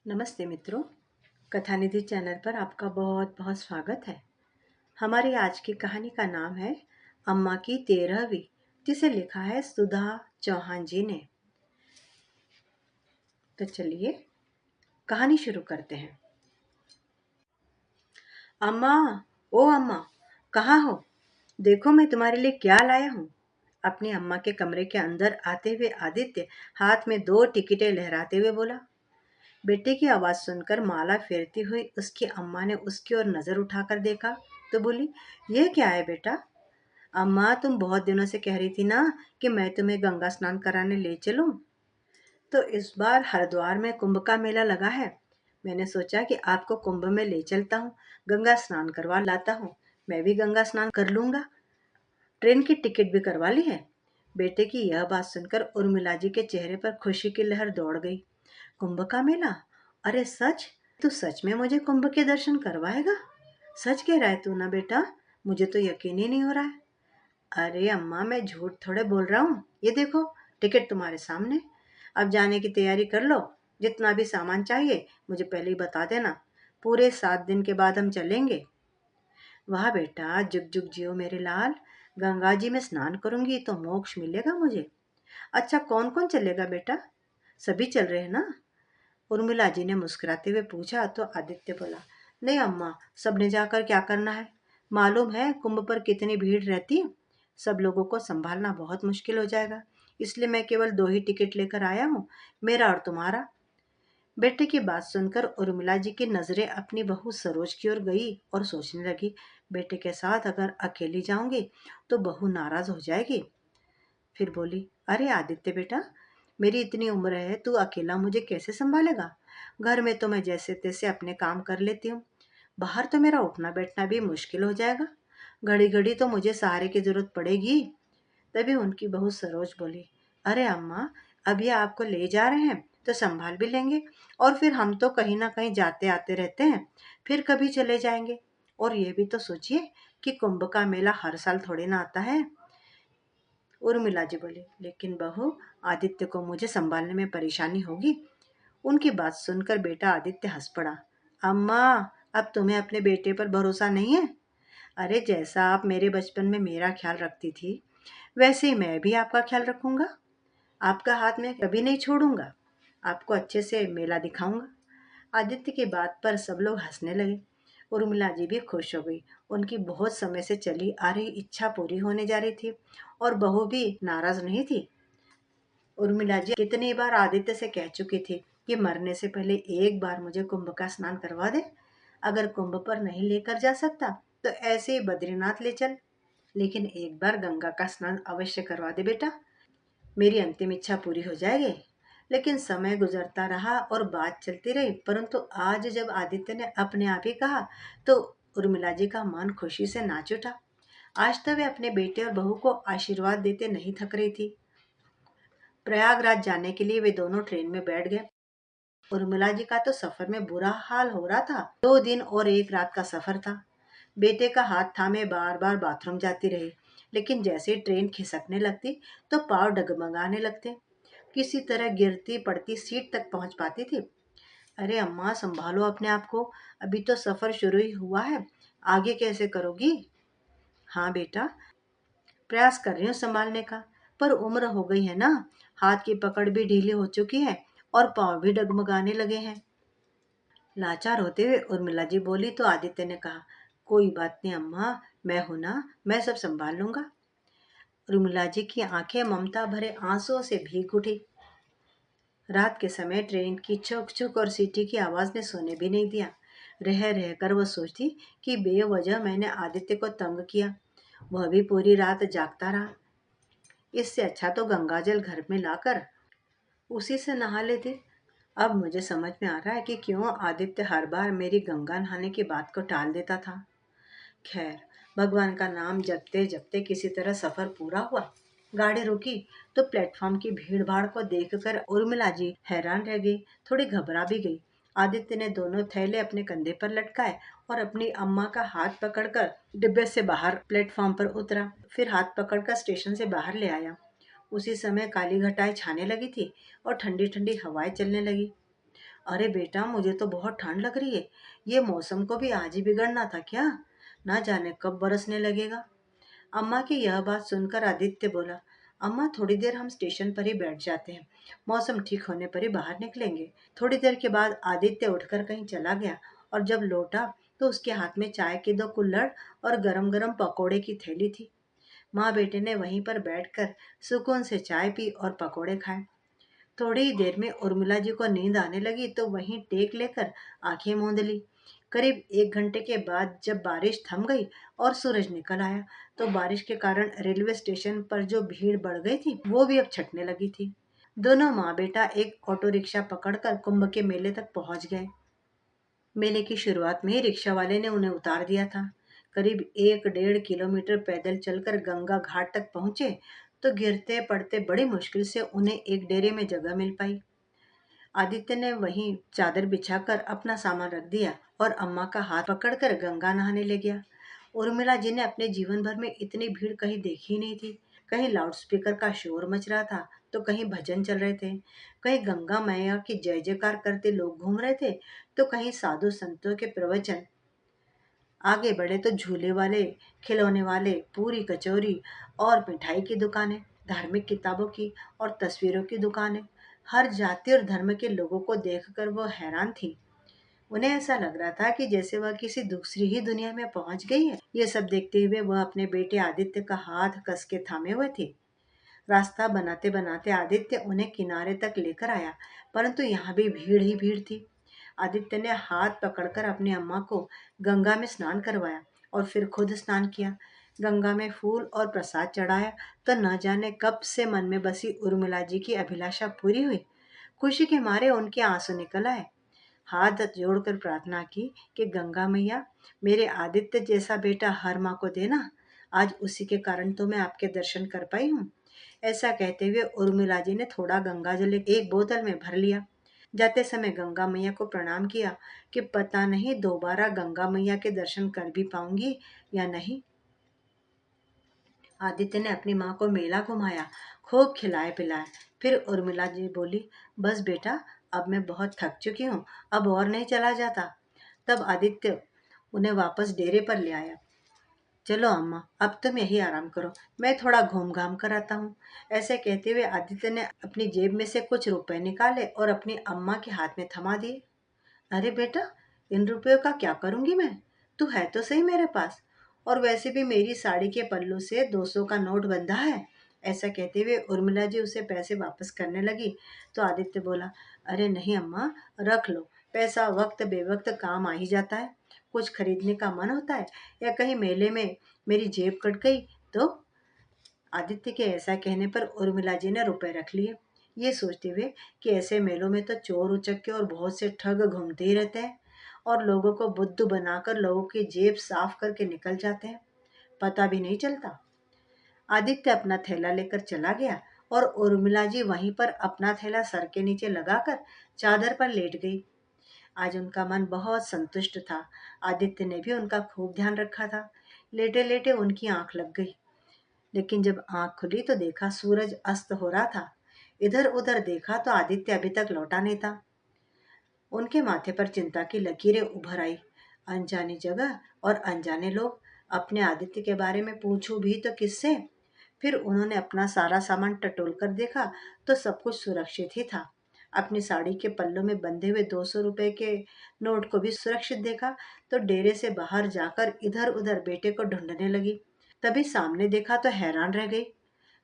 नमस्ते मित्रों, कथानिधि चैनल पर आपका बहुत बहुत स्वागत है। हमारी आज की कहानी का नाम है अम्मा की 13वीं, जिसे लिखा है सुधा चौहान जी ने। तो चलिए कहानी शुरू करते हैं। अम्मा, ओ अम्मा, कहाँ हो? देखो मैं तुम्हारे लिए क्या लाया हूँ। अपनी अम्मा के कमरे के अंदर आते हुए आदित्य हाथ में 2 टिकटें लहराते हुए बोला। बेटे की आवाज सुनकर माला फेरती हुई उसकी अम्मा ने उसकी ओर नजर उठाकर देखा तो बोली, यह क्या है बेटा? अम्मा, तुम बहुत दिनों से कह रही थी ना कि मैं तुम्हें गंगा स्नान कराने ले चलूं। तो इस बार हरिद्वार में कुंभ का मेला लगा है। मैंने सोचा कि आपको कुंभ में ले चलता हूँ, गंगा स्नान करवा लाता हूँ। मैं भी गंगा स्नान कर लूंगा। ट्रेन की टिकट भी करवा ली है। बेटे की यह बात सुनकर उर्मिला जी के चेहरे पर खुशी की लहर दौड़ गई। कुंभ का मेला? अरे सच? तू सच में मुझे कुंभ के दर्शन करवाएगा? सच कह रहा है तू ना बेटा? मुझे तो यकीन ही नहीं हो रहा है। अरे अम्मा, मैं झूठ थोड़े बोल रहा हूँ। ये देखो, टिकट तुम्हारे सामने। अब जाने की तैयारी कर लो। जितना भी सामान चाहिए मुझे पहले ही बता देना। पूरे 7 दिन के बाद हम चलेंगे। वाह बेटा, जुग जुग जियो मेरे लाल। गंगा जी में स्नान करूंगी तो मोक्ष मिलेगा मुझे। अच्छा, कौन कौन चलेगा बेटा? सभी चल रहे हैं ना? उर्मिला जी ने मुस्कुराते हुए पूछा तो आदित्य बोला, नहीं अम्मा, सबने जाकर क्या करना है? मालूम है कुंभ पर कितनी भीड़ रहती है। सब लोगों को संभालना बहुत मुश्किल हो जाएगा। इसलिए मैं केवल 2 ही टिकट लेकर आया हूँ, मेरा और तुम्हारा। बेटे की बात सुनकर उर्मिला जी की नजरें अपनी बहू सरोज की ओर गई और सोचने लगी, बेटे के साथ अगर अकेली जाऊंगी तो बहू नाराज हो जाएगी। फिर बोली, अरे आदित्य बेटा, मेरी इतनी उम्र है, तू अकेला मुझे कैसे संभालेगा? घर में तो मैं जैसे तैसे अपने काम कर लेती हूँ। बाहर तो मेरा उठना बैठना भी मुश्किल हो जाएगा। घड़ी घड़ी तो मुझे सहारे की जरूरत पड़ेगी। तभी उनकी बहू सरोज बोली, अरे अम्मा, अब ये आपको ले जा रहे हैं तो संभाल भी लेंगे। और फिर हम तो कहीं ना कहीं जाते आते रहते हैं, फिर कभी चले जाएंगे। और ये भी तो सोचिए कि कुंभ का मेला हर साल थोड़ी ना आता है। उर्मिला जी बोली, लेकिन बहू, आदित्य को मुझे संभालने में परेशानी होगी। उनकी बात सुनकर बेटा आदित्य हंस पड़ा। अम्मा, अब तुम्हें अपने बेटे पर भरोसा नहीं है? अरे जैसा आप मेरे बचपन में मेरा ख्याल रखती थी, वैसे ही मैं भी आपका ख्याल रखूंगा। आपका हाथ मैं कभी नहीं छोड़ूंगा। आपको अच्छे से मेला दिखाऊंगा। आदित्य की बात पर सब लोग हंसने लगे। उर्मिला जी भी खुश हो गई। उनकी बहुत समय से चली आ रही इच्छा पूरी होने जा रही थी और बहू भी नाराज नहीं थी। उर्मिला जी कितनी बार आदित्य से कह चुकी थी कि मरने से पहले एक बार मुझे कुंभ का स्नान करवा दे। अगर कुंभ पर नहीं लेकर जा सकता तो ऐसे ही बद्रीनाथ ले चल, लेकिन एक बार गंगा का स्नान अवश्य करवा दे बेटा। मेरी अंतिम इच्छा पूरी हो जाएगी। लेकिन समय गुजरता रहा और बात चलती रही, परंतु आज जब आदित्य ने अपने आप ही कहा तो उर्मिला जी का मन खुशी से नाच उठा। आज तो वे अपने बेटे और बहू को आशीर्वाद देते नहीं थक रही थी। प्रयागराज जाने के लिए वे दोनों ट्रेन में बैठ गए। उर्मिला जी का तो सफर में बुरा हाल हो रहा था। 2 दिन और 1 रात का सफर था। बेटे का हाथ थामे बार बार बाथरूम जाती रही, लेकिन जैसे ही ट्रेन खिसकने लगती तो पाँव डगमगाने लगते। किसी तरह गिरती पड़ती सीट तक पहुंच पाती थी। अरे अम्मा, संभालो अपने आप को। अभी तो सफर शुरू ही हुआ है, आगे कैसे करोगी? हाँ बेटा, प्रयास कर रही हूँ संभालने का, पर उम्र हो गई है ना। हाथ की पकड़ भी ढीली हो चुकी है और पाँव भी डगमगाने लगे हैं। लाचार होते हुए उर्मिला जी बोली तो आदित्य ने कहा, कोई बात नहीं अम्मा, मैं हूं ना, मैं सब संभाल लूंगा। उर्मिला जी की आंखें ममता भरे आंसुओं से भीग उठी। रात के समय ट्रेन की छुक छुक और सीटी की आवाज ने सोने भी नहीं दिया। रह रह कर वो सोचती कि बेवजह मैंने आदित्य को तंग किया। वह भी पूरी रात जागता रहा। इससे अच्छा तो गंगाजल घर में लाकर उसी से नहा लेती। अब मुझे समझ में आ रहा है कि क्यों आदित्य हर बार मेरी गंगा नहाने की बात को टाल देता था। खैर, भगवान का नाम जपते जपते किसी तरह सफर पूरा हुआ। गाड़ी रुकी तो प्लेटफॉर्म की भीड़ भाड़ को देखकर उर्मिला जी हैरान रह गई, थोड़ी घबरा भी गई। आदित्य ने दोनों थैले अपने कंधे पर लटकाए और अपनी अम्मा का हाथ पकड़कर डिब्बे से बाहर प्लेटफॉर्म पर उतरा, फिर हाथ पकड़कर स्टेशन से बाहर ले आया। उसी समय काली घटाएं छाने लगी थी और ठंडी ठंडी हवाएं चलने लगी। अरे बेटा, मुझे तो बहुत ठंड लग रही है। ये मौसम को भी आज ही बिगड़ना था क्या? ना जाने कब बरसने लगेगा। अम्मा की यह बात सुनकर आदित्य बोला, अम्मा थोड़ी देर हम स्टेशन पर ही बैठ जाते हैं। मौसम ठीक होने पर ही बाहर निकलेंगे। थोड़ी देर के बाद आदित्य उठकर कहीं चला गया और जब लौटा तो उसके हाथ में चाय की दो कुल्हड़ और गरम गरम पकौड़े की थैली थी। माँ बेटे ने वहीं पर बैठकर सुकून से चाय पी और पकौड़े खाए। थोड़ी ही देर में उर्मिला जी को नींद आने लगी तो वहीं टेक लेकर आंखें मूंद ली। करीब 1 घंटे के बाद जब बारिश थम गई और सूरज निकल आया तो बारिश के कारण रेलवे स्टेशन पर जो भीड़ बढ़ गई थी वो भी अब छटने लगी थी। दोनों माँ बेटा एक ऑटो रिक्शा पकड़कर कुंभ के मेले तक पहुंच गए। मेले की शुरुआत में ही रिक्शा वाले ने उन्हें उतार दिया था। करीब 1 डेढ़ किलोमीटर पैदल चलकर गंगा घाट तक पहुंचे तो गिरते पड़ते बड़ी मुश्किल से उन्हें एक डेरे में जगह मिल पाई। आदित्य ने वहीं चादर बिछाकर अपना सामान रख दिया और अम्मा का हाथ पकड़कर गंगा नहाने ले गया। उर्मिला जी ने अपने जीवन भर में इतनी भीड़ कहीं देखी नहीं थी। कहीं लाउडस्पीकर का शोर मच रहा था तो कहीं भजन चल रहे थे, कहीं गंगा मैया की जय जयकार करते लोग घूम रहे थे तो कहीं साधु संतों के प्रवचन। आगे बढ़े तो झूले वाले, खिलौने वाले, पूरी कचौरी और मिठाई की दुकानें, धार्मिक किताबों की और तस्वीरों की दुकानें। हर जाति और धर्म के लोगों को देखकर वो हैरान थी। उन्हें ऐसा लग रहा था कि जैसे वह किसी दूसरी ही दुनिया में पहुंच गई है। ये सब देखते हुए वह अपने बेटे आदित्य का हाथ कस के थामे हुए थी। रास्ता बनाते बनाते आदित्य उन्हें किनारे तक लेकर आया, परंतु यहाँ भी भीड़ ही भीड़ थी। आदित्य ने हाथ पकड़कर अपनी अम्मा को गंगा में स्नान करवाया और फिर खुद स्नान किया। गंगा में फूल और प्रसाद चढ़ाया तो न जाने कब से मन में बसी उर्मिला जी की अभिलाषा पूरी हुई। खुशी के मारे उनके आंसू निकल आए। हाथ जोड़कर प्रार्थना की कि गंगा मैया, मेरे आदित्य जैसा बेटा हर माँ को देना। आज उसी के कारण तो मैं आपके दर्शन कर पाई हूँ। ऐसा कहते हुए उर्मिला जी ने थोड़ा गंगा जल एक बोतल में भर लिया। जाते समय गंगा मैया को प्रणाम किया कि पता नहीं दोबारा गंगा मैया के दर्शन कर भी पाऊंगी या नहीं। आदित्य ने अपनी माँ को मेला घुमाया, खूब खिलाए पिलाए। फिर उर्मिला जी बोली, बस बेटा, अब मैं बहुत थक चुकी हूँ, अब और नहीं चला जाता। तब आदित्य उन्हें वापस डेरे पर ले आया। चलो अम्मा, अब तुम यही आराम करो, मैं थोड़ा घूम घाम कर आता हूँ। ऐसे कहते हुए आदित्य ने अपनी जेब में से कुछ रुपए निकाले और अपनी अम्मा के हाथ में थमा दिए। अरे बेटा, इन रुपयों का क्या करूंगी मैं? तू है तो सही मेरे पास, और वैसे भी मेरी साड़ी के पल्लू से 200 का नोट बंधा है। ऐसा कहते हुए उर्मिला जी उसे पैसे वापस करने लगी तो आदित्य बोला, अरे नहीं अम्मा, रख लो। पैसा वक्त बेवक्त काम आ ही जाता है। कुछ खरीदने का मन होता है या कहीं मेले में मेरी जेब कट गई तो। आदित्य के ऐसा कहने पर उर्मिला जी ने रुपए रख लिए, ये सोचते हुए कि ऐसे मेलों में तो चोर उचक्के और बहुत से ठग घूमते ही रहते हैं और लोगों को बुद्धू बनाकर लोगों की जेब साफ करके निकल जाते हैं, पता भी नहीं चलता। आदित्य अपना थैला लेकर चला गया और उर्मिला जी वहीं पर अपना थैला सर के नीचे लगाकर चादर पर लेट गई। आज उनका मन बहुत संतुष्ट था। आदित्य ने भी उनका खूब ध्यान रखा था। लेटे लेटे उनकी आंख लग गई, लेकिन जब आंख खुली तो देखा सूरज अस्त हो रहा था। इधर उधर देखा तो आदित्य अभी तक लौटा नहीं था। उनके माथे पर चिंता की लकीरें उभर आई। अनजानी जगह और अनजाने लोग, अपने आदित्य के बारे में पूछूं भी तो किससे? फिर उन्होंने अपना सारा सामान टटोल कर देखा तो सब कुछ सुरक्षित ही था। अपनी साड़ी के पल्लों में बंधे हुए 200 रुपए के नोट को भी सुरक्षित देखा तो डेरे से बाहर जाकर इधर उधर बेटे को ढूंढने लगी। तभी सामने देखा तो हैरान रह गई।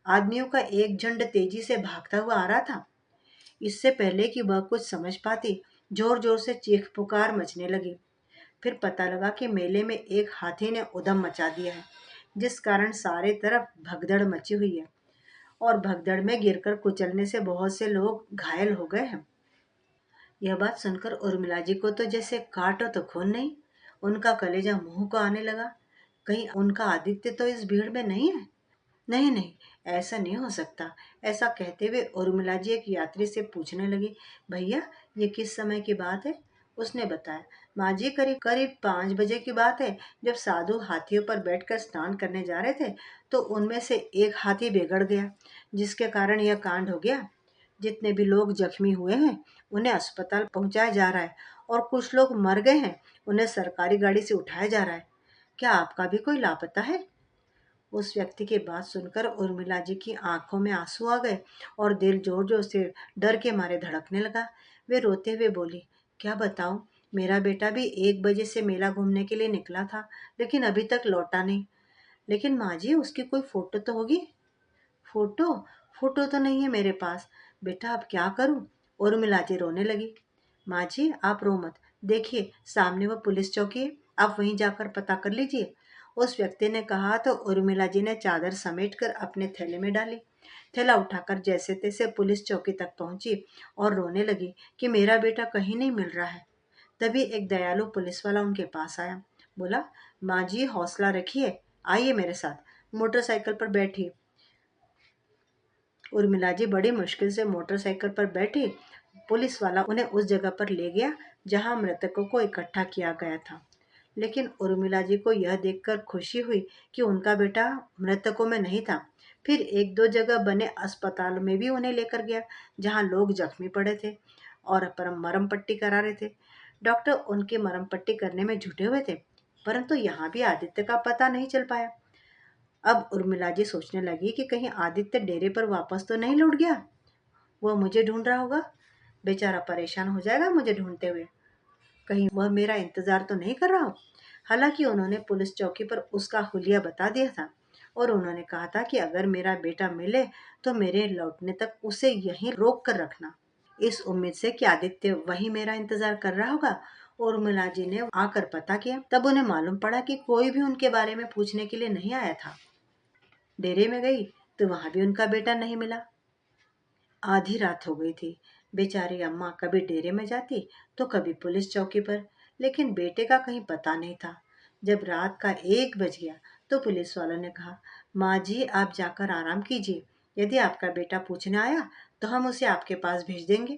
आदमियों का एक झुंड तेजी से भागता हुआ आ रहा था। इससे पहले कि वह कुछ समझ पाती, जोर जोर से चीख पुकार मचने लगी। फिर पता लगा कि मेले में एक हाथी ने उधम मचा दिया है, जिस कारण सारे तरफ भगदड़ मची हुई है और भगदड़ में गिरकर कुचलने से बहुत से लोग घायल हो गए हैं। यह बात सुनकर उर्मिला जी को तो जैसे काटो तो खून नहीं। उनका कलेजा मुंह को आने लगा। कहीं उनका आदित्य तो इस भीड़ में नहीं है? नहीं नहीं, ऐसा नहीं हो सकता। ऐसा कहते हुए उर्मिला जी एक यात्री से पूछने लगी, भैया, ये किस समय की बात है? उसने बताया, माँ जी, करीब करीब 5 बजे की बात है। जब साधु हाथियों पर बैठकर स्नान करने जा रहे थे तो उनमें से एक हाथी बिगड़ गया, जिसके कारण यह कांड हो गया। जितने भी लोग जख्मी हुए हैं उन्हें अस्पताल पहुंचाया जा रहा है और कुछ लोग मर गए हैं, उन्हें सरकारी गाड़ी से उठाया जा रहा है। क्या आपका भी कोई लापता है? उस व्यक्ति की बात सुनकर उर्मिला जी की आंखों में आंसू आ गए और दिल जोर जोर से डर के मारे धड़कने लगा। वे रोते हुए बोली, क्या बताऊं, मेरा बेटा भी 1 बजे से मेला घूमने के लिए निकला था, लेकिन अभी तक लौटा नहीं। लेकिन माँ जी, उसकी कोई फोटो तो होगी। फोटो? फोटो तो नहीं है मेरे पास। बेटा अब क्या करूं? उर्मिला जी रोने लगी। माँ जी आप रो मत, देखिए सामने वो पुलिस चौकी है, आप वहीं जाकर पता कर लीजिए। उस व्यक्ति ने कहा तो उर्मिला जी ने चादर समेटकर अपने थैले में डाली। थैला उठाकर जैसे तैसे पुलिस चौकी तक पहुंची और रोने लगी कि मेरा बेटा कहीं नहीं मिल रहा है। तभी एक दयालु पुलिस वाला उनके पास आया। बोला, माँ जी हौसला रखिए, आइए मेरे साथ। मोटरसाइकिल पर बैठी उर्मिला जी बड़ी मुश्किल से मोटरसाइकिल पर बैठी। पुलिस वाला उन्हें उस जगह पर ले गया जहां मृतकों को इकट्ठा किया गया था। लेकिन उर्मिला जी को यह देखकर खुशी हुई कि उनका बेटा मृतकों में नहीं था। फिर एक दो जगह बने अस्पताल में भी उन्हें लेकर गया, जहां लोग जख्मी पड़े थे और पर मरम पट्टी करा रहे थे। डॉक्टर उनकी मरम पट्टी करने में जुटे हुए थे, परंतु यहाँ भी आदित्य का पता नहीं चल पाया। अब उर्मिला जी सोचने लगी कि कहीं आदित्य डेरे पर वापस तो नहीं लौट गया। वह मुझे ढूंढ रहा होगा, बेचारा परेशान हो जाएगा मुझे ढूंढते हुए। कहीं वह मेरा इंतजार तो नहीं कर रहा हो। हालांकि उन्होंने पुलिस चौकी पर उसका हुलिया बता दिया था और उन्होंने कहा था कि अगर मेरा बेटा मिले तो मेरे लौटने तक उसे यहीं रोक कर रखना। इस उम्मीद से कि आदित्य वही मेरा इंतजार कर रहा होगा, उर्मिला जी ने आकर पता किया। तब उन्हें मालूम पड़ा कि कोई भी उनके बारे में पूछने के लिए नहीं आया था। डेरे में गई तो वहां भी उनका बेटा नहीं मिला। आधी रात हो गई थी। बेचारी अम्मा कभी डेरे में जाती तो कभी पुलिस चौकी पर, लेकिन बेटे का कहीं पता नहीं था। जब रात का 1 बज गया तो पुलिस वालों ने कहा, माँ जी आप जाकर आराम कीजिए, यदि आपका बेटा पूछने आया तो हम उसे आपके पास भेज देंगे।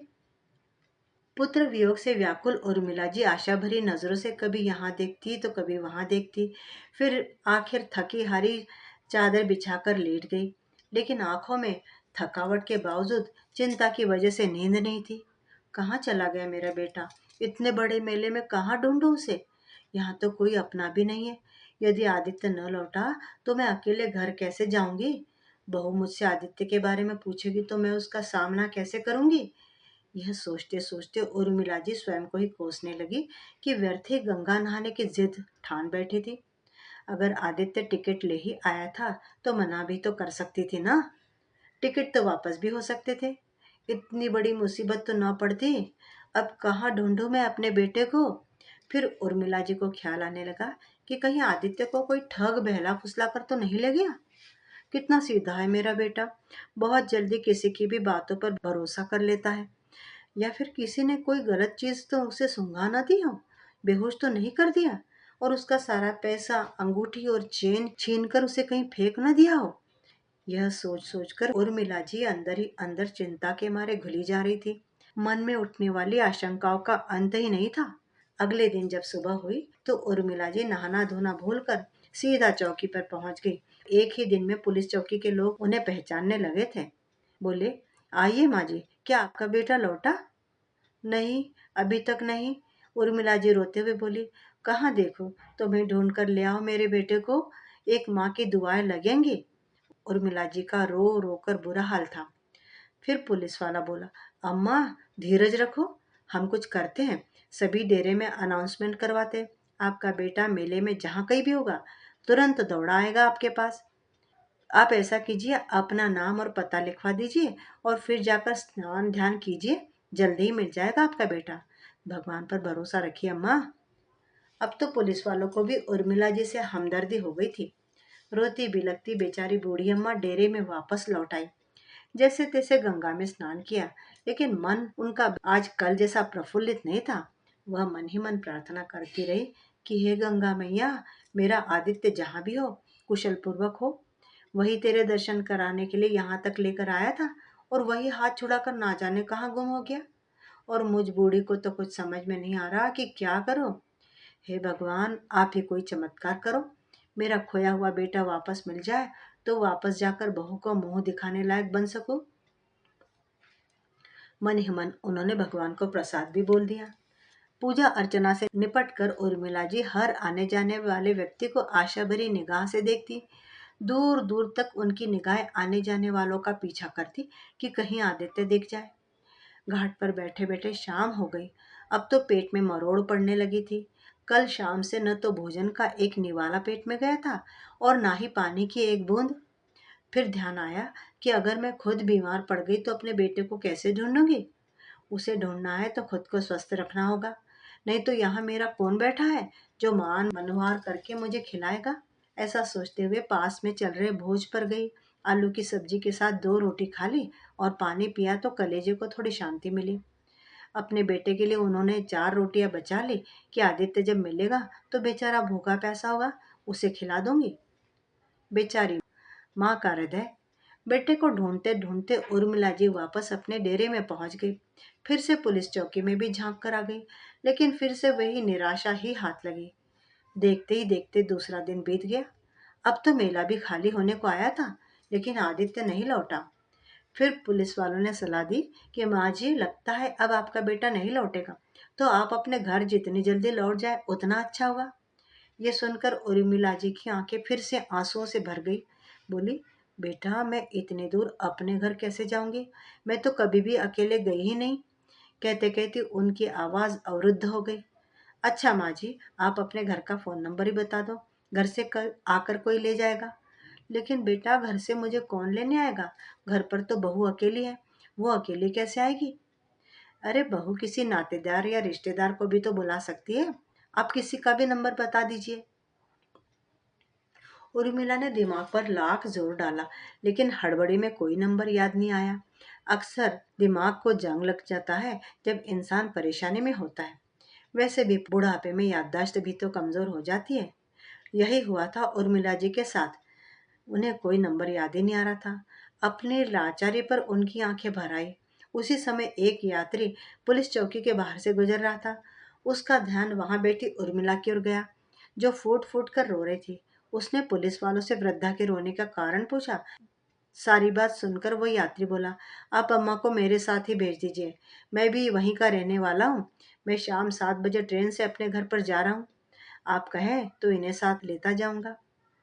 पुत्र वियोग से व्याकुल उर्मिला जी आशा भरी नजरों से कभी यहाँ देखती तो कभी वहां देखती। फिर आखिर थकी हारी चादर बिछाकर लेट गई, लेकिन आंखों में थकावट के बावजूद चिंता की वजह से नींद नहीं थी। कहाँ चला गया मेरा बेटा? इतने बड़े मेले में कहाँ ढूंढूं उसे? यहाँ तो कोई अपना भी नहीं है। यदि आदित्य न लौटा तो मैं अकेले घर कैसे जाऊंगी? बहू मुझसे आदित्य के बारे में पूछेगी तो मैं उसका सामना कैसे करूंगी? यह सोचते सोचते उर्मिला जी स्वयं को ही कोसने लगी कि व्यर्थ ही गंगा नहाने की जिद ठान बैठी थी। अगर आदित्य टिकट ले ही आया था तो मना भी तो कर सकती थी ना। टिकट तो वापस भी हो सकते थे। इतनी बड़ी मुसीबत तो ना पड़ती। अब कहाँ ढूंढूं मैं अपने बेटे को? फिर उर्मिला जी को ख्याल आने लगा कि कहीं आदित्य को कोई ठग बहला फुसला कर तो नहीं ले गया। कितना सीधा है मेरा बेटा, बहुत जल्दी किसी की भी बातों पर भरोसा कर लेता है। या फिर किसी ने कोई गलत चीज तो उसे सूंघा ना दी हो, बेहोश तो नहीं कर दिया और उसका सारा पैसा, अंगूठी और चेन छीन कर उसे कहीं फेंक ना दिया हो। यह सोच सोचकर उर्मिला जी अंदर ही अंदर चिंता के मारे घुली जा रही थी। मन में उठने वाली आशंकाओं का अंत ही नहीं था। अगले दिन जब सुबह हुई तो उर्मिला जी नहाना धोना भूलकर सीधा चौकी पर पहुंच गई। एक ही दिन में पुलिस चौकी के लोग उन्हें पहचानने लगे थे। बोले, आइए माँ जी, क्या आपका बेटा लौटा? नहीं, अभी तक नहीं। उर्मिला जी रोते हुए बोली, कहाँ देखो, तुम्हें ढूंढ कर ले आओ मेरे बेटे को, एक माँ की दुआएं लगेंगी। उर्मिला जी का रो रो कर बुरा हाल था। फिर पुलिस वाला बोला, अम्मा धीरज रखो, हम कुछ करते हैं। सभी डेरे में अनाउंसमेंट करवाते हैं। आपका बेटा मेले में जहाँ कहीं भी होगा तुरंत दौड़ा आएगा आपके पास। आप ऐसा कीजिए, अपना नाम और पता लिखवा दीजिए और फिर जाकर स्नान ध्यान कीजिए, जल्दी ही मिल जाएगा आपका बेटा। भगवान पर भरोसा रखिए अम्मा। अब तो पुलिस वालों को भी उर्मिला जी से हमदर्दी हो गई थी। रोती बिलखती बेचारी बूढ़ी अम्मा डेरे में वापस लौट आई। जैसे तैसे गंगा में स्नान किया, लेकिन मन उनका आज कल जैसा प्रफुल्लित नहीं था। वह मन ही मन प्रार्थना करती रही कि हे गंगा मैया, मेरा आदित्य जहाँ भी हो कुशल पूर्वक हो। वही तेरे दर्शन कराने के लिए यहाँ तक लेकर आया था और वही हाथ छुड़ाकर ना जाने कहाँ गुम हो गया। और मुझ बूढ़ी को तो कुछ समझ में नहीं आ रहा कि क्या करो। हे भगवान, आप ही कोई चमत्कार करो, मेरा खोया हुआ बेटा वापस मिल जाए तो वापस जाकर बहू को मुंह दिखाने लायक बन सकूं। मन ही मन उन्होंने भगवान को प्रसाद भी बोल दिया। पूजा अर्चना से निपट कर उर्मिला जी हर आने जाने वाले व्यक्ति को आशा भरी निगाह से देखती। दूर दूर तक उनकी निगाहें आने जाने वालों का पीछा करती कि कहीं आदित्य दिख जाए। घाट पर बैठे बैठे शाम हो गई। अब तो पेट में मरोड़ पड़ने लगी थी। कल शाम से न तो भोजन का एक निवाला पेट में गया था और ना ही पानी की एक बूंद। फिर ध्यान आया कि अगर मैं खुद बीमार पड़ गई तो अपने बेटे को कैसे ढूंढूंगी। उसे ढूंढना है तो खुद को स्वस्थ रखना होगा, नहीं तो यहाँ मेरा कौन बैठा है जो मान मनोहार करके मुझे खिलाएगा। ऐसा सोचते हुए पास में चल रहे भोज पर गई। आलू की सब्जी के साथ 2 रोटी खा ली और पानी पिया तो कलेजे को थोड़ी शांति मिली। अपने बेटे के लिए उन्होंने 4 रोटियां बचा ली कि आदित्य जब मिलेगा तो बेचारा भूखा प्यासा होगा, उसे खिला दूंगी। बेचारी माँ का हृदय। बेटे को ढूंढते ढूंढते उर्मिला जी वापस अपने डेरे में पहुंच गई। फिर से पुलिस चौकी में भी झांक कर आ गई, लेकिन फिर से वही निराशा ही हाथ लगी। देखते ही देखते दूसरा दिन बीत गया। अब तो मेला भी खाली होने को आया था, लेकिन आदित्य नहीं लौटा। फिर पुलिस वालों ने सलाह दी कि माँ जी, लगता है अब आपका बेटा नहीं लौटेगा, तो आप अपने घर जितनी जल्दी लौट जाए उतना अच्छा होगा। ये सुनकर उर्मिला जी की आंखें फिर से आंसुओं से भर गई। बोली, बेटा मैं इतने दूर अपने घर कैसे जाऊंगी, मैं तो कभी भी अकेले गई ही नहीं। कहते कहते उनकी आवाज अवरुद्ध हो गई। अच्छा माँ जी, आप अपने घर का फोन नंबर ही बता दो, घर से कल आकर कोई ले जाएगा। लेकिन बेटा घर से मुझे कौन लेने आएगा, घर पर तो बहू अकेली है, वो अकेली कैसे आएगी। अरे बहू किसी नातेदार या रिश्तेदार को भी तो बुला सकती है, आप किसी का भी नंबर बता दीजिए। उर्मिला ने दिमाग पर लाख जोर डाला, लेकिन हड़बड़ी में कोई नंबर याद नहीं आया। अक्सर दिमाग को जंग लग जाता है जब इंसान परेशानी में होता है। वैसे भी बुढ़ापे में याददाश्त भी तो कमजोर हो जाती है। यही हुआ था उर्मिला जी के साथ। उन्हें कोई नंबर याद ही नहीं आ रहा था। अपनी लाचारी पर उनकी आंखें भर आई। उसी समय एक यात्री पुलिस चौकी के बाहर से गुजर रहा था। उसका ध्यान वहां बैठी उर्मिला की ओर गया, जो फूट फूट कर रो रही थी। उसने पुलिस वालों से वृद्धा के रोने का कारण पूछा। सारी बात सुनकर वो यात्री बोला, आप अम्मा को मेरे साथ ही भेज दीजिए, मैं भी वहीं का रहने वाला हूँ। मैं शाम 7 बजे ट्रेन से अपने घर पर जा रहा हूँ। आप कहें तो इन्हें साथ लेता जाऊंगा।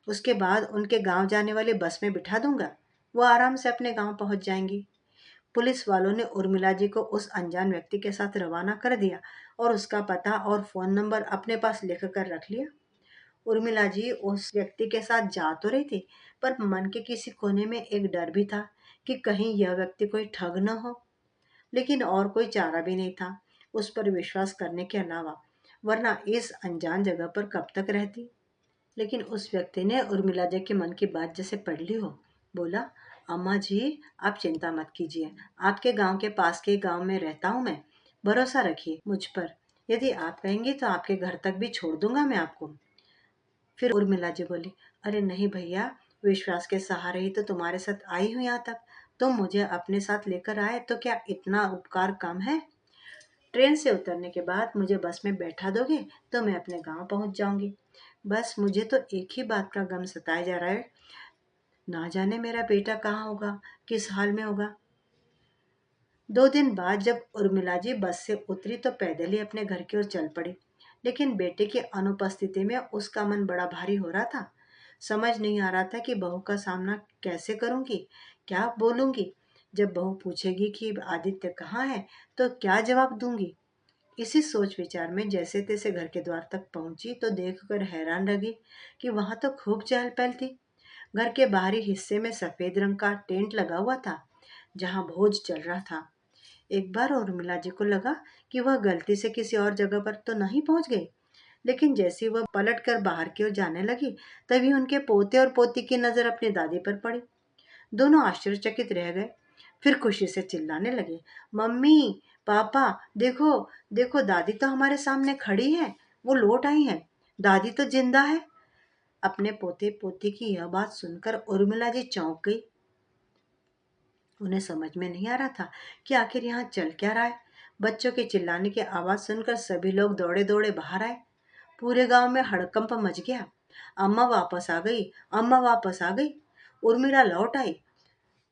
उसके बाद उनके गांव जाने वाली बस में बिठा दूंगा, वो आराम से अपने गांव पहुंच जाएंगी। पुलिस वालों ने उर्मिला जी को उस अनजान व्यक्ति के साथ रवाना कर दिया और उसका पता और फोन नंबर अपने पास लिख कर रख लिया। उर्मिला जी उस व्यक्ति के साथ जा तो रही थी, पर मन के किसी कोने में एक डर भी था कि कहीं यह व्यक्ति कोई ठग न हो। लेकिन और कोई चारा भी नहीं था उस पर विश्वास करने के अलावा, वरना इस अनजान जगह पर कब तक रहती। लेकिन उस व्यक्ति ने उर्मिला जी के मन की बात जैसे पढ़ ली हो। बोला, अम्मा जी, आप चिंता मत कीजिए, आपके गांव के पास के गांव में रहता हूं मैं, भरोसा रखिए मुझ पर। यदि आप कहेंगे तो आपके घर तक भी छोड़ दूंगा मैं आपको। फिर उर्मिला जी बोली, अरे नहीं भैया, विश्वास के सहारे ही तो तुम्हारे साथ आई हूँ यहाँ तक। तुम मुझे अपने साथ लेकर आए तो क्या इतना उपकार कम है। ट्रेन से उतरने के बाद मुझे बस में बैठा दोगे तो मैं अपने गांव पहुंच जाऊंगी। बस मुझे तो एक ही बात का गम सताया जा रहा है, ना जाने मेरा बेटा कहाँ होगा, किस हाल में होगा। 2 दिन बाद जब उर्मिला जी बस से उतरी तो पैदल ही अपने घर की ओर चल पड़ी। लेकिन बेटे की अनुपस्थिति में उसका मन बड़ा भारी हो रहा था। समझ नहीं आ रहा था कि बहू का सामना कैसे करूंगी, क्या बोलूंगी। जब बहू पूछेगी कि आदित्य कहाँ है तो क्या जवाब दूंगी। इसी सोच विचार में जैसे तैसे घर के द्वार तक पहुंची तो देखकर हैरान रही कि वहां तो खूब चहल पहल थी। घर के बाहरी हिस्से में सफेद रंग का टेंट लगा हुआ था, जहां भोज चल रहा था। एक बार उर्मिला जी को लगा कि वह गलती से किसी और जगह पर तो नहीं पहुंच गई। लेकिन जैसे वह पलट कर बाहर की ओर जाने लगी, तभी उनके पोते और पोती की नजर अपनी दादी पर पड़ी। दोनों आश्चर्यचकित रह गए, फिर खुशी से चिल्लाने लगे, मम्मी, पापा, देखो, देखो, दादी तो हमारे सामने खड़ी है, वो लौट आई है, दादी तो जिंदा है। अपने पोते पोती की यह बात सुनकर उर्मिला जी चौंक गई। उन्हें समझ में नहीं आ रहा था कि आखिर यहाँ चल क्या रहा है। बच्चों के चिल्लाने की आवाज सुनकर सभी लोग दौड़े दौड़े बाहर आए। पूरे गांव में हड़कंप मच गया। अम्मा वापस आ गई, अम्मा वापस आ गई, उर्मिला लौट आई।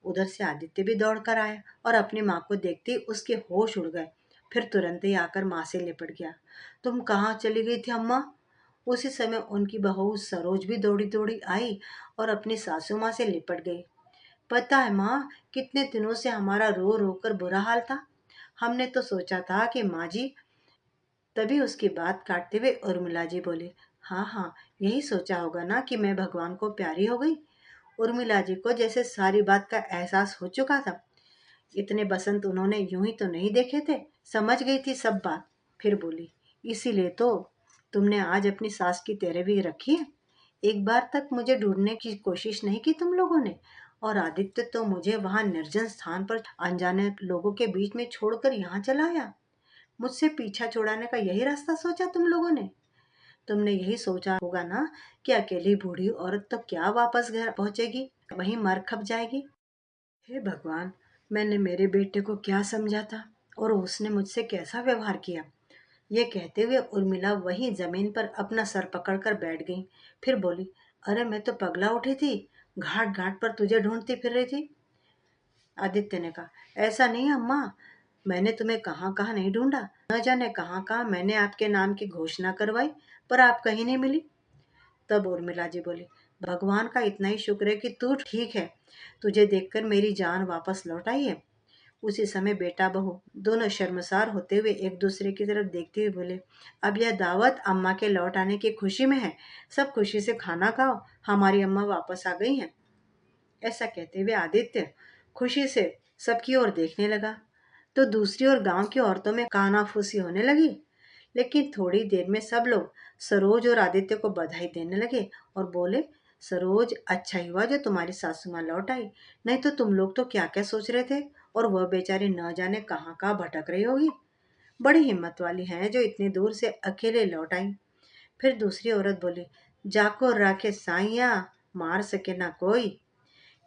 उधर से आदित्य भी दौड़ कर आया और अपनी माँ को देखते ही उसके होश उड़ गए। फिर तुरंत ही आकर माँ से लिपट गया। तुम कहाँ चली गई थी अम्मा? उसी समय उनकी बहू सरोज भी दौड़ी दौड़ी आई और अपनी सासू माँ से लिपट गई। पता है माँ, कितने दिनों से हमारा रो रो कर बुरा हाल था। हमने तो सोचा था कि माँ जी। तभी उसकी बात काटते हुए उर्मिला जी बोले, हाँ हाँ, यही सोचा होगा ना कि मैं भगवान को प्यारी हो गई। उर्मिला जी को जैसे सारी बात का एहसास हो चुका था। इतने बसंत उन्होंने यूं ही तो नहीं देखे थे, समझ गई थी सब बात। फिर बोली, इसीलिए तो तुमने आज अपनी सास की तेरहवीं रखी है। एक बार तक मुझे ढूंढने की कोशिश नहीं की तुम लोगों ने। और आदित्य तो मुझे वहां निर्जन स्थान पर अनजाने लोगों के बीच में छोड़कर यहाँ चला आया। मुझसे पीछा छुड़ाने का यही रास्ता सोचा तुम लोगों ने? तुमने यही सोचा होगा ना कि अकेली बूढ़ी औरत तो क्या वापस घर पहुंचेगी, वहीं मर खप जाएगी। हे भगवान, मैंने मेरे बेटे को क्या समझा था और उसने मुझसे कैसा व्यवहार किया। ये कहते हुए उर्मिला वहीं जमीन पर अपना सर पकड़कर बैठ गई। फिर बोली, अरे मैं तो पगला उठी थी, घाट घाट पर तुझे ढूंढती फिर रही थी। आदित्य ने कहा, ऐसा नहीं अम्मा, मैंने तुम्हें कहाँ कहाँ नहीं ढूंढा। न जाने कहाँ कहाँ मैंने आपके नाम की घोषणा करवाई, पर आप कहीं नहीं मिली। तब उर्मिला जी बोली, भगवान का इतना ही शुक्र है कि तू ठीक है। तुझे देखकर मेरी जान वापस लौट आई है। उसी समय बेटा बहू दोनों शर्मसार होते हुए एक दूसरे की तरफ देखते हुए बोले, अब यह दावत अम्मा के लौट आने की खुशी में है। सब खुशी से खाना खाओ, हमारी अम्मा वापस आ गई हैं। ऐसा कहते हुए आदित्य खुशी से सबकी ओर देखने लगा। तो दूसरी ओर गांव की औरतों में कानाफूसी होने लगी। लेकिन थोड़ी देर में सब लोग सरोज और आदित्य को बधाई देने लगे और बोले, सरोज, अच्छा ही हुआ जो तुम्हारी सासू माँ लौट आई, नहीं तो तुम लोग तो क्या क्या सोच रहे थे। और वह बेचारी न जाने कहाँ कहाँ भटक रही होगी। बड़ी हिम्मत वाली हैं जो इतनी दूर से अकेले लौट आई। फिर दूसरी औरत बोली, जाको राखे साइया, मार सके ना कोई।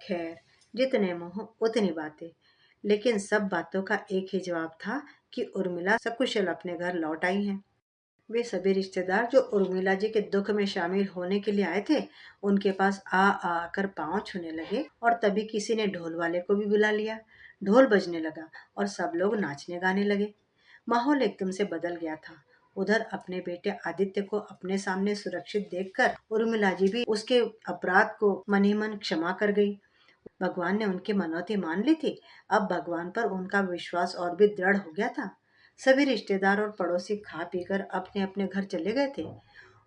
खैर, जितने मुंह उतनी बातें। लेकिन सब बातों का एक ही जवाब था कि उर्मिला सकुशल अपने घर लौट आई हैं। वे सभी रिश्तेदार जो उर्मिला जी के दुख में शामिल होने के लिए आए थे, उनके पास आ आकर पांव छूने लगे। और तभी किसी ने ढोल वाले को भी बुला लिया। ढोल बजने लगा और सब लोग नाचने गाने लगे। माहौल एकदम से बदल गया था। उधर अपने बेटे आदित्य को अपने सामने सुरक्षित देखकर उर्मिला जी भी उसके अपराध को मन ही मन क्षमा कर गई। भगवान ने उनकी मनौती मान ली थी। अब भगवान पर उनका विश्वास और भी दृढ़ हो गया था। सभी रिश्तेदार और पड़ोसी खा पीकर अपने अपने घर चले गए थे।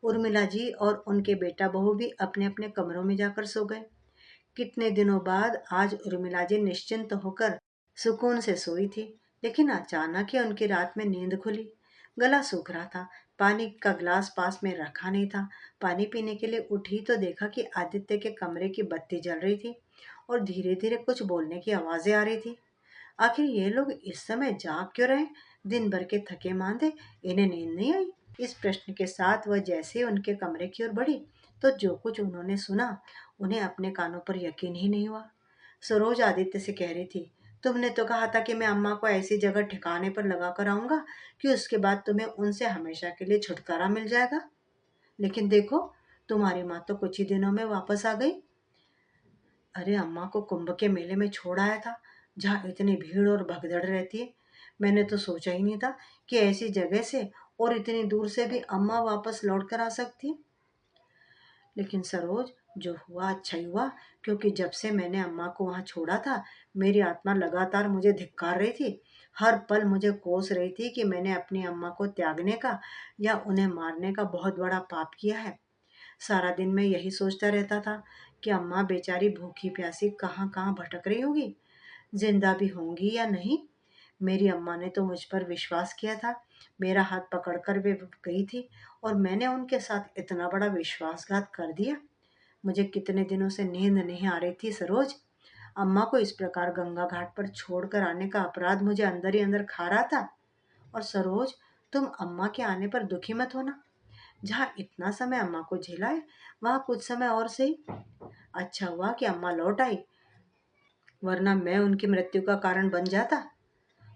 उर्मिला जी और उनके बेटा बहू भी अपने अपने कमरों में जाकर सो गए। कितने दिनों बाद आज उर्मिला जी निश्चिंत होकर सुकून से सोई थी। लेकिन अचानक ही उनकी रात में नींद खुली। गला सूख रहा था। पानी का ग्लास पास में रखा नहीं था। पानी पीने के लिए उठी तो देखा कि आदित्य के कमरे की बत्ती जल रही थी और धीरे धीरे कुछ बोलने की आवाजें आ रही थी। आखिर ये लोग इस समय जाग क्यों रहे? दिन भर के थके मांदे, इन्हें नींद नहीं आई? इस प्रश्न के साथ वह जैसे ही उनके कमरे की ओर बढ़ी, तो जो कुछ उन्होंने सुना, उन्हें अपने कानों पर यकीन ही नहीं हुआ। सरोज आदित्य से कह रही थी, तुमने तो कहा था कि मैं अम्मा को ऐसी जगह ठिकाने पर लगा कर आऊंगा कि उसके बाद तुम्हें उनसे हमेशा के लिए छुटकारा मिल जाएगा। लेकिन देखो, तुम्हारी माँ तो कुछ ही दिनों में वापस आ गई। अरे अम्मा को कुंभ के मेले में छोड़ आया था, जहाँ इतनी भीड़ और भगदड़ रहती है। मैंने तो सोचा ही नहीं था कि ऐसी जगह से और इतनी दूर से भी अम्मा वापस लौट कर आ सकती है। लेकिन सरोज, जो हुआ अच्छा ही हुआ, क्योंकि जब से मैंने अम्मा को वहां छोड़ा था, मेरी आत्मा लगातार मुझे धिक्कार रही थी। हर पल मुझे कोस रही थी कि मैंने अपनी अम्मा को त्यागने का या उन्हें मारने का बहुत बड़ा पाप किया है। सारा दिन मैं यही सोचता रहता था कि अम्मा बेचारी भूखी प्यासी कहाँ कहाँ भटक रही होगी, जिंदा भी होंगी या नहीं। मेरी अम्मा ने तो मुझ पर विश्वास किया था। मेरा हाथ पकड़कर वे गई थी और मैंने उनके साथ इतना बड़ा विश्वासघात कर दिया। मुझे कितने दिनों से नींद नहीं आ रही थी सरोज। अम्मा को इस प्रकार गंगा घाट पर छोड़कर आने का अपराध मुझे अंदर ही अंदर खा रहा था। और सरोज, तुम अम्मा के आने पर दुखी मत होना। जहाँ इतना समय अम्मा को झेला है, वहाँ कुछ समय और सही। अच्छा हुआ कि अम्मा लौट आई, वरना मैं उनकी मृत्यु का कारण बन जाता।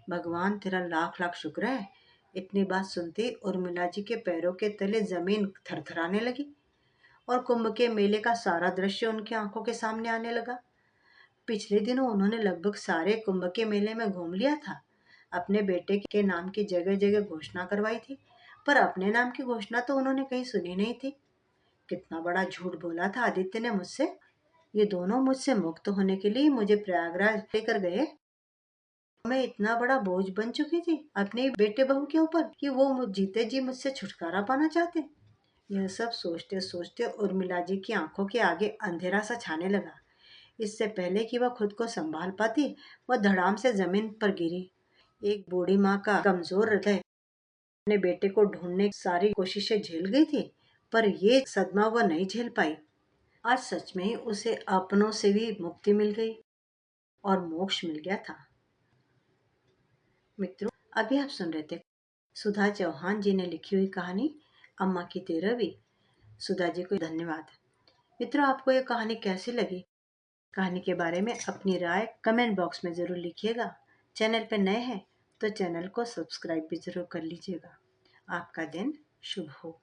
भगवान तेरा लाख लाख शुक्र है। इतनी बात सुनते उर्मिला जी के पैरों के तले जमीन थरथराने लगी और कुंभ के मेले का सारा दृश्य उनकी आंखों के सामने आने लगा। पिछले दिनों उन्होंने लगभग सारे कुंभ के मेले में घूम लिया था। अपने बेटे के नाम की जगह जगह घोषणा करवाई थी, पर अपने नाम की घोषणा तो उन्होंने कहीं सुनी नहीं थी। कितना बड़ा झूठ बोला था आदित्य ने मुझसे। ये दोनों मुझसे मुक्त होने के लिए मुझे प्रयागराज लेकर गए। मैं इतना बड़ा बोझ बन चुकी थी अपने बेटे बहू के ऊपर कि वो जीते जी मुझसे छुटकारा पाना चाहते। यह सब सोचते सोचते उर्मिला जी की आंखों के आगे अंधेरा सा छाने लगा। इससे पहले कि वह खुद को संभाल पाती, वह धड़ाम से जमीन पर गिरी। एक बूढ़ी माँ का कमजोर हृदय अपने बेटे को ढूंढने की सारी कोशिशें झेल गई थी, पर ये सदमा वह नहीं झेल पाई। आज सच में ही उसे अपनों से भी मुक्ति मिल गई और मोक्ष मिल गया था। मित्रों, अभी आप सुन रहे थे सुधा चौहान जी ने लिखी हुई कहानी अम्मा की 13वीं। सुधा जी को धन्यवाद। मित्रों, आपको ये कहानी कैसी लगी? कहानी के बारे में अपनी राय कमेंट बॉक्स में ज़रूर लिखिएगा। चैनल पर नए हैं तो चैनल को सब्सक्राइब भी ज़रूर कर लीजिएगा। आपका दिन शुभ हो।